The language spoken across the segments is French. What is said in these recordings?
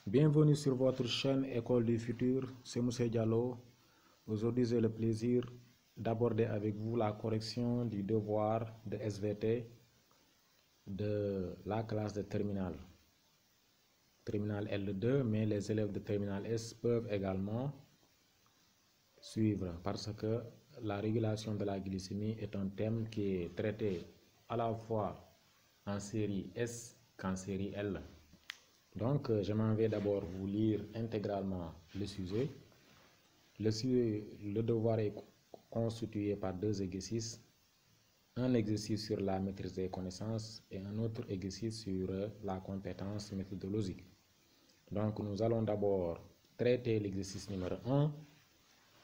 Bienvenue sur votre chaîne École du Futur, c'est Moussa Diallo. Aujourd'hui, j'ai le plaisir d'aborder avec vous la correction du devoir de SVT de la classe de terminale L2, mais les élèves de terminale S peuvent également suivre parce que la régulation de la glycémie est un thème qui est traité à la fois en série S qu'en série L. Donc, je m'en vais d'abord vous lire intégralement le sujet. Le devoir est constitué par deux exercices. Un exercice sur la maîtrise des connaissances et un autre exercice sur la compétence méthodologique. Donc, nous allons d'abord traiter l'exercice numéro 1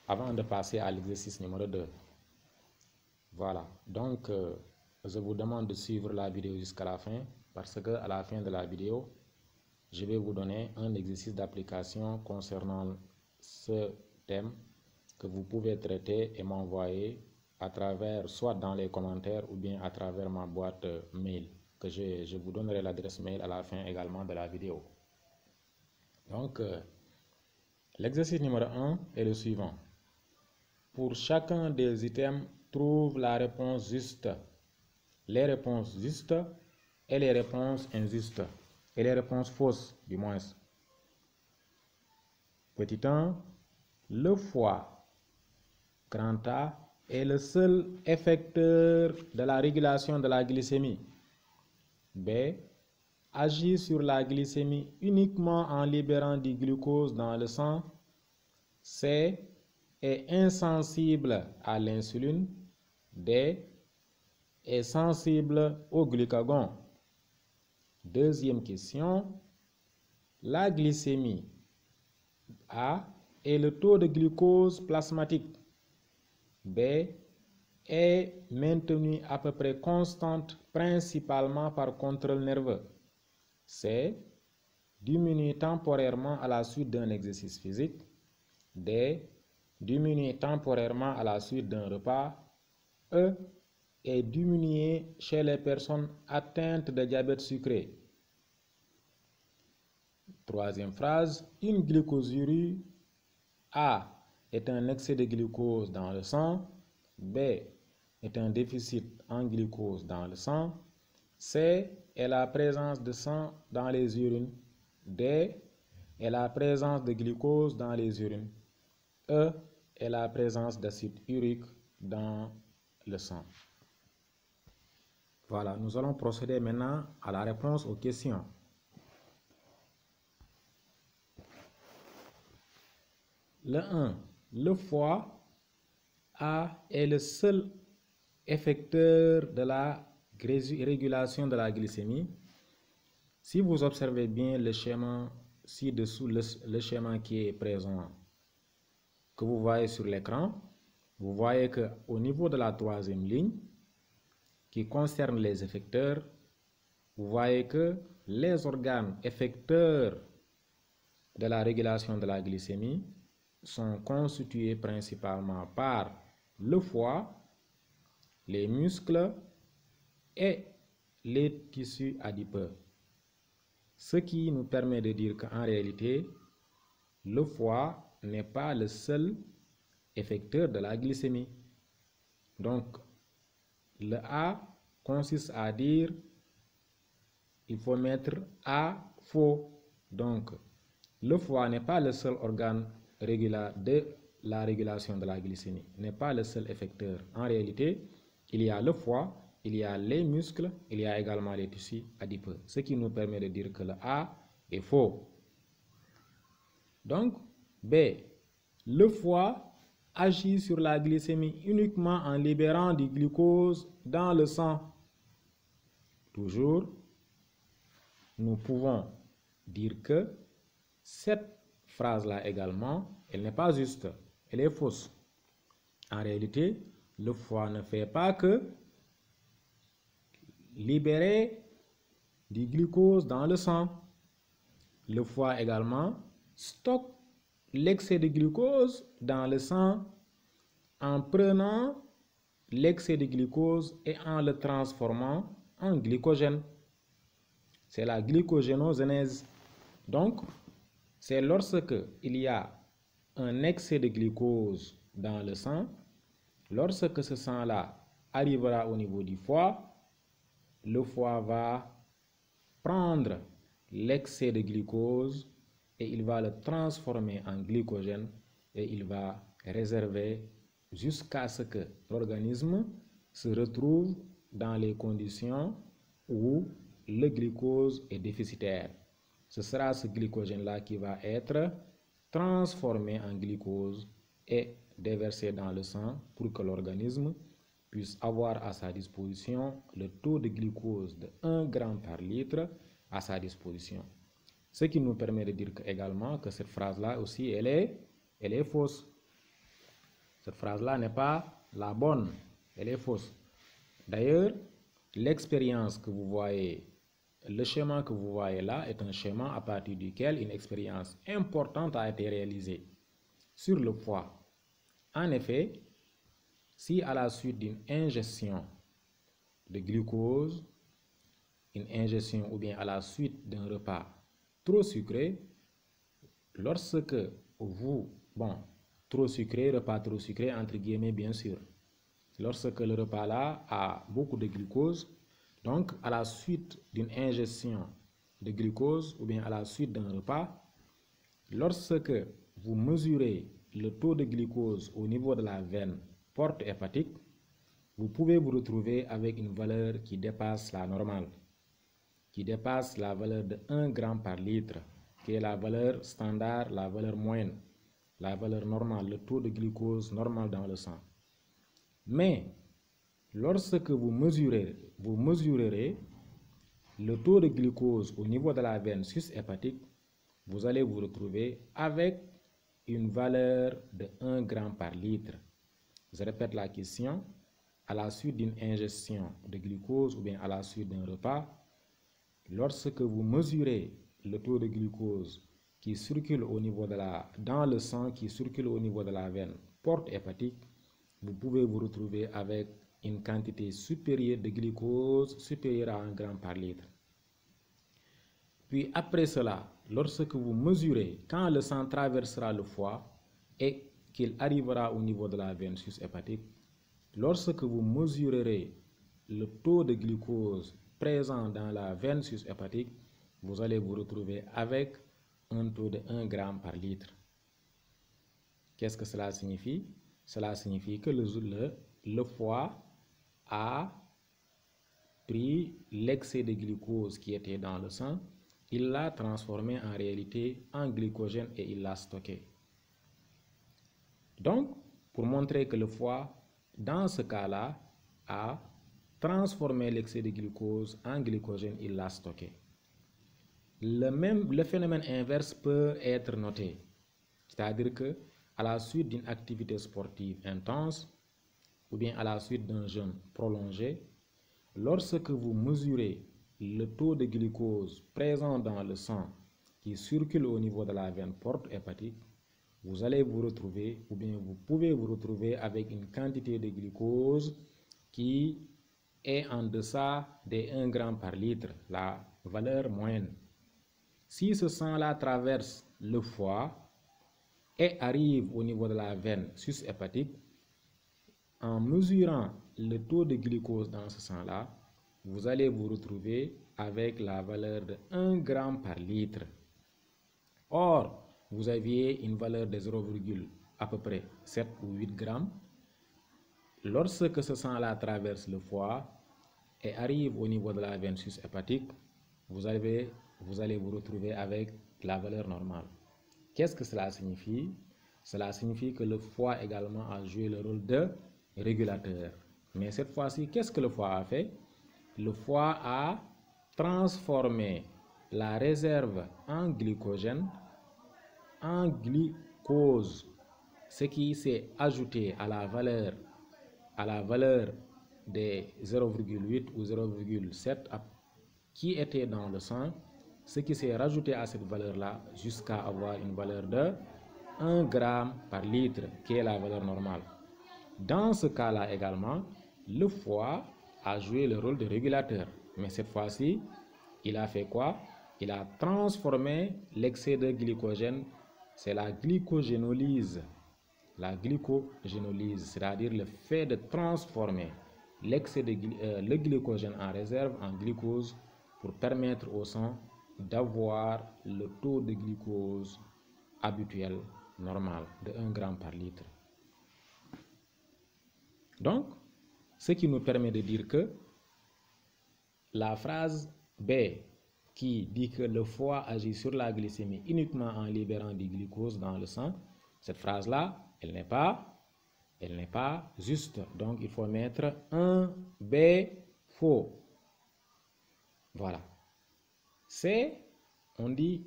avant de passer à l'exercice numéro 2. Voilà. Donc, je vous demande de suivre la vidéo jusqu'à la fin parce qu'à la fin de la vidéo, je vais vous donner un exercice d'application concernant ce thème que vous pouvez traiter et m'envoyer à travers, soit dans les commentaires ou bien à travers ma boîte mail, que je vous donnerai l'adresse mail à la fin également de la vidéo. Donc, l'exercice numéro 1 est le suivant. Pour chacun des items, trouve la réponse juste, les réponses justes et les réponses injustes. Et les réponses fausses, du moins. Petit 1, le foie, grand A, est le seul effecteur de la régulation de la glycémie. B, agit sur la glycémie uniquement en libérant du glucose dans le sang. C, est insensible à l'insuline. D, est sensible au glucagon. Deuxième question, la glycémie A est le taux de glucose plasmatique. B est maintenue à peu près constante principalement par contrôle nerveux. C diminue temporairement à la suite d'un exercice physique. D diminue temporairement à la suite d'un repas. E est diminuée chez les personnes atteintes de diabète sucré. Troisième phrase, une glycosurie A est un excès de glucose dans le sang. B est un déficit en glucose dans le sang. C est la présence de sang dans les urines. D est la présence de glucose dans les urines. E est la présence d'acide urique dans le sang. Voilà, nous allons procéder maintenant à la réponse aux questions. Le 1. Le foie A est le seul effecteur de la régulation de la glycémie. Si vous observez bien le schéma ci-dessous, le schéma qui est présent, que vous voyez sur l'écran, vous voyez qu'au niveau de la troisième ligne, qui concerne les effecteurs, vous voyez que les organes effecteurs de la régulation de la glycémie sont constitués principalement par le foie, les muscles et les tissus adipeux. Ce qui nous permet de dire qu'en réalité, le foie n'est pas le seul effecteur de la glycémie. Donc, le A consiste à dire, il faut mettre A faux. Donc, le foie n'est pas le seul organe de la régulation de la glycémie, n'est pas le seul effecteur. En réalité, il y a le foie, il y a les muscles, il y a également les tissus adipeux, ce qui nous permet de dire que le A est faux. Donc, B, le foie agit sur la glycémie uniquement en libérant du glucose dans le sang. Toujours, nous pouvons dire que cette phrase-là également, elle n'est pas juste, elle est fausse. En réalité, le foie ne fait pas que libérer du glucose dans le sang. Le foie également stocke l'excès de glucose dans le sang en prenant l'excès de glucose et en le transformant en glycogène. C'est la glycogénogenèse. Donc, c'est lorsque il y a un excès de glucose dans le sang, lorsque ce sang-là arrivera au niveau du foie, le foie va prendre l'excès de glucose et il va le transformer en glycogène et il va réserver jusqu'à ce que l'organisme se retrouve dans les conditions où le glucose est déficitaire. Ce sera ce glycogène-là qui va être transformé en glucose et déversé dans le sang pour que l'organisme puisse avoir à sa disposition le taux de glucose de 1 gramme par litre à sa disposition. Ce qui nous permet de dire également que cette phrase-là aussi, elle est fausse. Cette phrase-là n'est pas la bonne, elle est fausse. D'ailleurs, l'expérience que vous voyez, le schéma que vous voyez là est un schéma à partir duquel une expérience importante a été réalisée sur le foie. En effet, si à la suite d'une ingestion de glucose, une ingestion ou bien à la suite d'un repas trop sucré, lorsque vous, trop sucré, repas trop sucré entre guillemets bien sûr, lorsque le repas là a beaucoup de glucose, donc à la suite d'une ingestion de glucose ou bien à la suite d'un repas, lorsque vous mesurez le taux de glucose au niveau de la veine porte hépatique, vous pouvez vous retrouver avec une valeur qui dépasse la normale, qui dépasse la valeur de 1 gramme par litre, qui est la valeur standard, la valeur moyenne, la valeur normale, le taux de glucose normal dans le sang. Mais lorsque vous mesurerez le taux de glucose au niveau de la veine sus-hépatique, vous allez vous retrouver avec une valeur de 1 gramme par litre. Je répète la question. À la suite d'une ingestion de glucose ou bien à la suite d'un repas, lorsque vous mesurez le taux de glucose qui circule au niveau dans le sang, qui circule au niveau de la veine porte hépatique, vous pouvez vous retrouver avec une quantité supérieure de glucose, supérieure à 1 gramme par litre. Puis après cela, lorsque vous mesurez quand le sang traversera le foie et qu'il arrivera au niveau de la veine sus-hépatique, lorsque vous mesurerez le taux de glucose présent dans la veine sus-hépatique, vous allez vous retrouver avec un taux de 1 gramme par litre. Qu'est-ce que cela signifie? Cela signifie que le foie a pris l'excès de glucose qui était dans le sang, il l'a transformé en réalité en glycogène et il l'a stocké. Donc, pour montrer que le foie, dans ce cas-là, a transformé l'excès de glucose en glycogène, il l'a stocké. Le phénomène inverse peut être noté, c'est-à-dire que à la suite d'une activité sportive intense ou bien à la suite d'un jeûne prolongé, lorsque vous mesurez le taux de glucose présent dans le sang qui circule au niveau de la veine porte hépatique, vous allez vous retrouver, ou bien vous pouvez vous retrouver avec une quantité de glucose qui est en deçà des 1 gramme par litre, la valeur moyenne. Si ce sang-là traverse le foie et arrive au niveau de la veine sus-hépatique, en mesurant le taux de glucose dans ce sang-là, vous allez vous retrouver avec la valeur de 1 gramme par litre. Or, vous aviez une valeur de 0, à peu près 7 ou 8 grammes. Lorsque ce sang-là traverse le foie et arrive au niveau de la veine sus-hépatique, vous allez vous retrouver avec la valeur normale. Qu'est-ce que cela signifie? Cela signifie que le foie également a joué le rôle de régulateur. Mais cette fois-ci, qu'est-ce que le foie a fait? Le foie a transformé la réserve en glycogène en glucose, ce qui s'est ajouté à la valeur des 0,8 ou 0,7 qui était dans le sang, ce qui s'est rajouté à cette valeur-là jusqu'à avoir une valeur de 1 gramme par litre, qui est la valeur normale. Dans ce cas-là également, le foie a joué le rôle de régulateur. Mais cette fois-ci, il a fait quoi? il a transformé l'excès de glycogène, c'est la glycogénolyse. La glycogénolyse, c'est-à-dire le fait de transformer l'excès de le glycogène en réserve en glucose pour permettre au sang d'avoir le taux de glucose habituel, normal, de 1 gramme par litre. Donc, ce qui nous permet de dire que la phrase B qui dit que le foie agit sur la glycémie uniquement en libérant du glucose dans le sang, cette phrase-là, elle n'est pas juste. Donc, il faut mettre un B faux. Voilà. C, on dit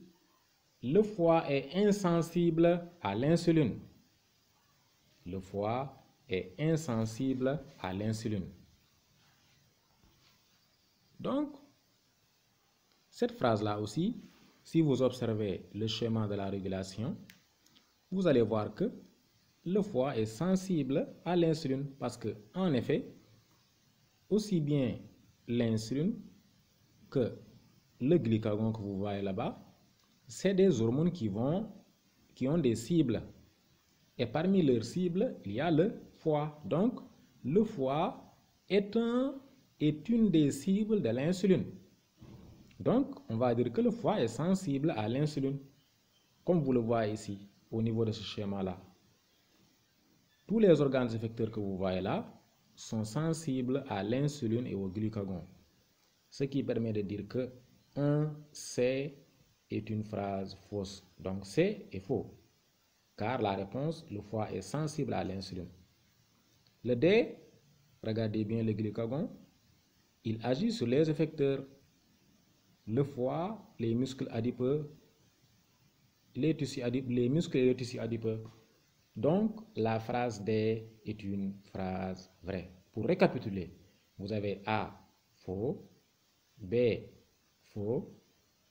le foie est insensible à l'insuline. Le foie est insensible à l'insuline. Donc, cette phrase-là aussi, si vous observez le schéma de la régulation, vous allez voir que le foie est sensible à l'insuline parce que, en effet, aussi bien l'insuline que le glucagon que vous voyez là-bas, c'est des hormones qui ont des cibles. Et parmi leurs cibles, il y a le foie. Donc, le foie est une des cibles de l'insuline. Donc, on va dire que le foie est sensible à l'insuline, comme vous le voyez ici, au niveau de ce schéma-là. Tous les organes effecteurs que vous voyez là sont sensibles à l'insuline et au glucagon. Ce qui permet de dire que 1C est une phrase fausse. Donc, C est faux, car la réponse, le foie est sensible à l'insuline. Le D, regardez bien le glucagon, il agit sur les effecteurs. Le foie, les muscles adipeux, les muscles et les tissus adipeux. Donc, la phrase D est une phrase vraie. Pour récapituler, vous avez A, faux, B, faux,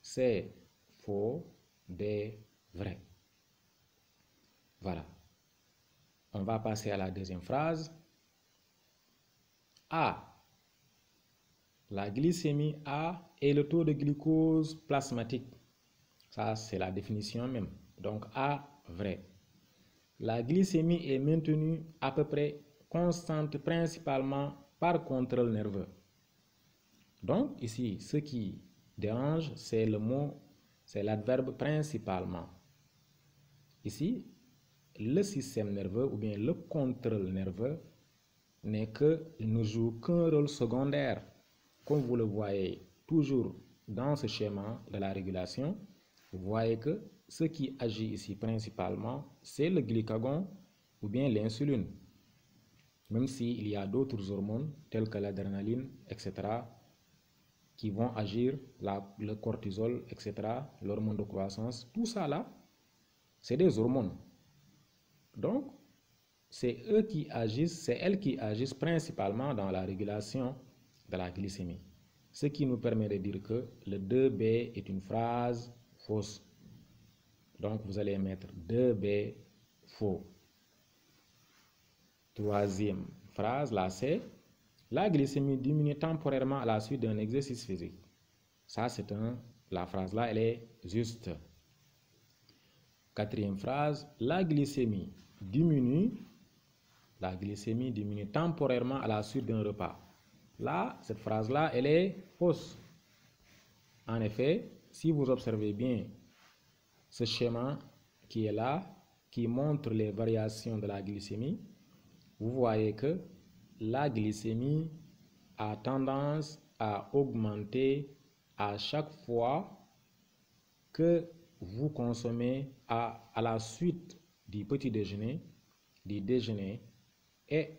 C, faux, D, vrai. Voilà. On va passer à la deuxième phrase. A. La glycémie A est le taux de glucose plasmatique. Ça, c'est la définition même. Donc, A, vrai. La glycémie est maintenue à peu près constante principalement par contrôle nerveux. Donc, ici, ce qui dérange, c'est le mot, c'est l'adverbe principalement. Ici, le système nerveux ou bien le contrôle nerveux ne joue qu'un rôle secondaire. Comme vous le voyez toujours dans ce schéma de la régulation, vous voyez que ce qui agit ici principalement, c'est le glucagon ou bien l'insuline. Même s'il y a d'autres hormones telles que l'adrénaline, etc., qui vont agir, le cortisol, etc., l'hormone de croissance, tout ça là, c'est des hormones. Donc, c'est elles qui agissent principalement dans la régulation de la glycémie. Ce qui nous permet de dire que le 2B est une phrase fausse. Donc, vous allez mettre 2B faux. Troisième phrase, là, c'est la glycémie diminue temporairement à la suite d'un exercice physique. Ça, la phrase là, elle est juste. Quatrième phrase, la glycémie diminue temporairement à la suite d'un repas. Là, cette phrase-là, elle est fausse. En effet, si vous observez bien ce schéma qui est là, qui montre les variations de la glycémie, vous voyez que la glycémie a tendance à augmenter à chaque fois que vous consommez à la suite du petit déjeuner, du déjeuner et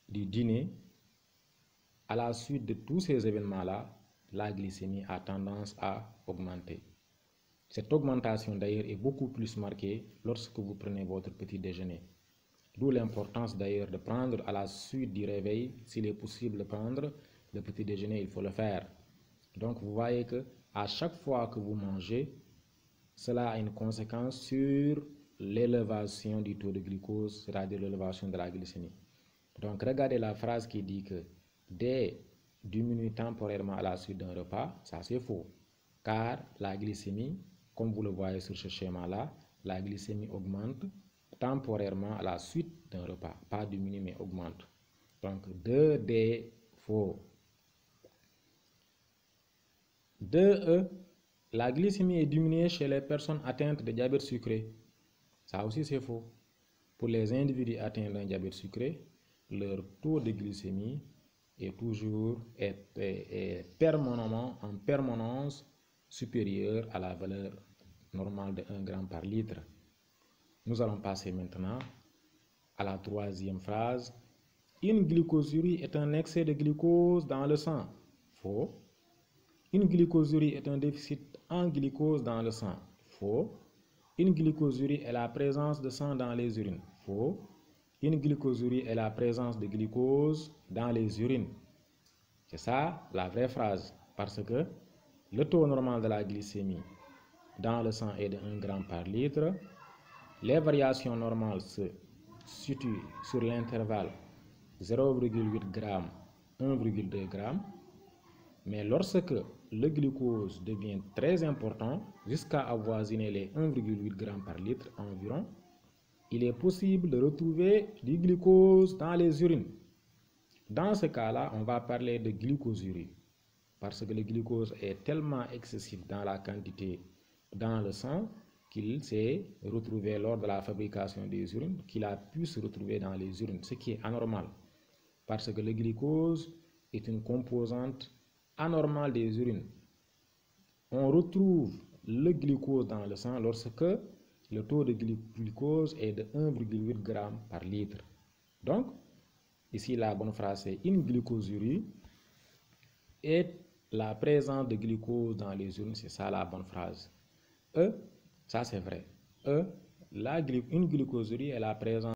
du dîner. À la suite de tous ces événements-là, la glycémie a tendance à augmenter. Cette augmentation d'ailleurs est beaucoup plus marquée lorsque vous prenez votre petit déjeuner. D'où l'importance d'ailleurs de prendre à la suite du réveil, s'il est possible de prendre le petit déjeuner, il faut le faire. Donc vous voyez que à chaque fois que vous mangez, cela a une conséquence sur l'élévation du taux de glucose, c'est-à-dire l'élévation de la glycémie. Donc regardez la phrase qui dit que D diminue temporairement à la suite d'un repas, ça c'est faux. car la glycémie, comme vous le voyez sur ce schéma-là, la glycémie augmente temporairement à la suite d'un repas, pas diminue mais augmente. Donc 2D faux. 2E, la glycémie est diminuée chez les personnes atteintes de diabète sucré. Ça aussi c'est faux. Pour les individus atteints d'un diabète sucré, leur taux de glycémie est toujours en permanence supérieur à la valeur normale de 1 g par litre. Nous allons passer maintenant à la troisième phrase. Une glycosurie est un excès de glucose dans le sang. Faux. Une glycosurie est un déficit en glucose dans le sang. Faux. Une glycosurie est la présence de sang dans les urines. Faux. Une glycosurie est la présence de glucose dans les urines. C'est ça la vraie phrase. Parce que le taux normal de la glycémie dans le sang est de 1 g par litre. Les variations normales se situent sur l'intervalle 0,8 g, 1,2 g. Mais lorsque le glucose devient très important, jusqu'à avoisiner les 1,8 g par litre environ, il est possible de retrouver du glucose dans les urines. Dans ce cas-là, on va parler de glycosurie, parce que le glucose est tellement excessif dans la quantité dans le sang qu'il s'est retrouvé lors de la fabrication des urines, qu'il a pu se retrouver dans les urines, ce qui est anormal, parce que le glucose est une composante anormale des urines. On retrouve le glucose dans le sang lorsque le taux de glucose est de 1,8 g par litre. Donc, ici la bonne phrase c'est une glycosurie est la présence de glucose dans les urines, c'est ça la bonne phrase. Ça c'est vrai. Une glycosurie est la présence